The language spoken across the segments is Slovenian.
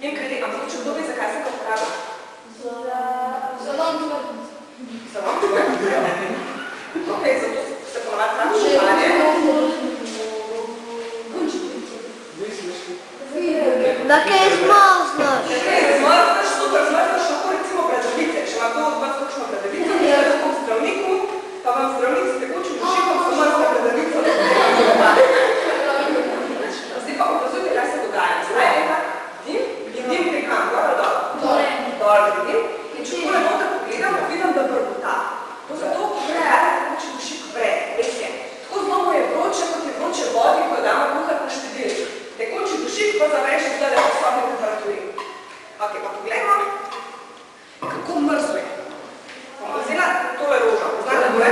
Njem kredi, ampak če kdo ve, zakaj se ga uporablja? Za long tvrdno. Za long tvrdno? Ok, zato se ponovati pravi šuparje. Da kaj zmrznaš? Da kaj zmrznaš, super, zmrznaš lahko recimo bradavice. Če ima kdo od vas kakšno bradavico, ki je lahko v zdravniku, pa vam zdravnik s tekočim dušikom zamrzne bradavico. Zdaj pa opazujte, kaj se dogaja. Zdaj in dim gre kam, gor ali dol? Dol gre dim. In če tole noter pogledam, vidim, da brbota. To zato, ker rada tekoči dušik vre, res je. Tako znovu je vroče, kot je vroče vodi, ko damo kuhati na štedilnik. Tekoči dušik pa zavreši zdaj v sobni temperaturi. Ok, pa poglejmo, kako mrzlo je. Bom vzela tole rožo. Poznate, bo je?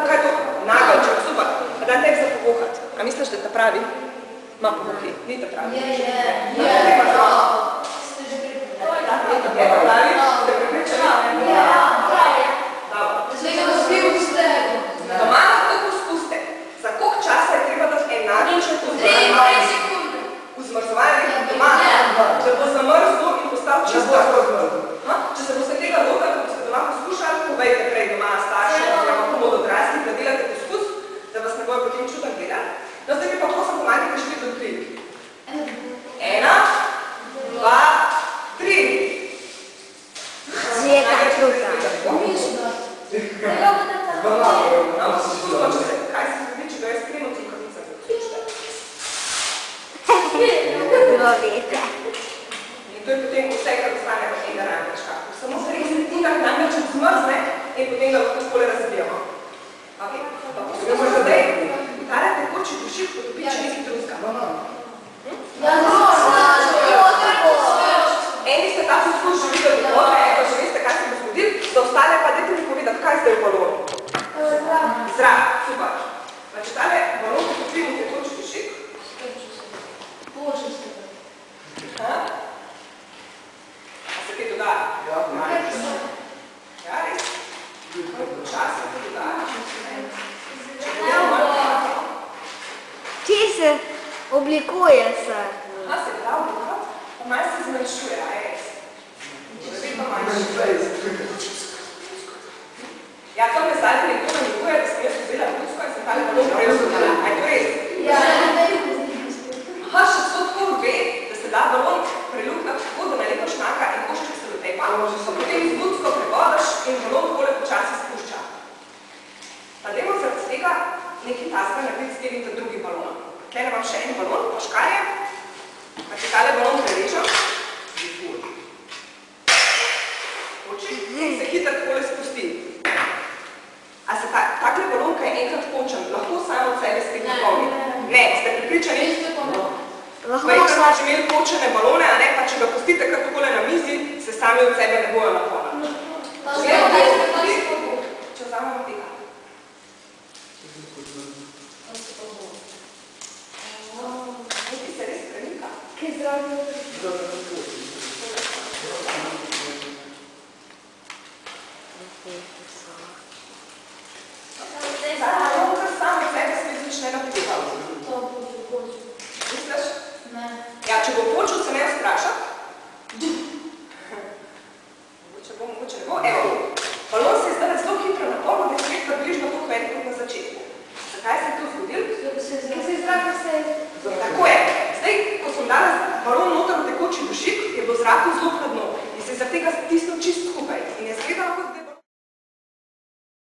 Kaj je to? Nagelček, super. Pa da tek za povohati. A misliš, da te pravi? Ma povohi, ni te pravi. Je. Ste že pripričali? Je te pravi? Ste pripričali? Ja, pravi. Dobro. Zdaj ga spil v stegu. Doma lahko pospuste. Za koliko časa je treba dati enačen v zmrzovalnik doma, da bo zamrzlo in postal čisto. Če se boste tega lota, ko boste doma poskušali, povejte prej doma starši, oziroma komu od odraslih, da delate poskus, da vas ne bojo potem čudak delati. No, zdaj mi pa prosim pomagajte štiri do 3. 1, 2, 3. Sjeka kruha. Kaj se zgodi, če ga jaz kremo cukrovica? Bilo vete. In to je potem vse, kar ostane v enega ramečka. Samo se res nekaj rameček zmrzne in potem ga lahko skole razbijamo. Ok? Pa poskušamo zdaj, tale tekoči dušik potopi če nekaj drugega. Eni ste ta poskus že videli dovolj, pa že veste, kaj se bo zgodil, za ostale pa dajte mi povedati, kaj ste v balonu. Zrak, super. Pa če tale balon potopimo tekoči dušik, a se kaj dogaja? Ja, res? Čas se kaj dogaja? Če se oblikuje se. Aha, se da oblikati? Pa manj se zmanjšuje, a je res? Vedno manjši. Ja, to me zdaj nekdo namiguje, da sem jaz vzela bluzko in sem tale balon prej vzela. A je to res? Ja, Aha, še to tako ve, da se da balon preluknati tako, da nalepa šnaka in košček se dotepa, pa potem z bluzko prevodaš in balon takole počasi spušča. Pa dajmo zaradi tega nekaj tasga narediti s tem in drugim balonom. Tukaj imam še en balon, pa škarje, pa če tale balon prerežem, se hitro takole spusti. A se takle balon, kaj je enkrat končen, lahko samo od sebe spet napolni? Ne, ste pripričani? Verjetno smo že imeli končene balone, a ne, pa če ga pustite kar takole na mizi, se sami od sebe ne bojo napolnili. Če vzamemo tega. Nekaj se res premika. Kaj zdravljivo? Zdaj balon kar sam od sebe spet začne napolniti. Misliš? Ne. Ja, če bo počel, se ne vprašati. Mogoče ne bo. Evo, balon se je zdaj zelo hitro napolnil, da je spet približno tako velik kot na začetku. Zakaj se je to zgodil? Ker se je zrak vse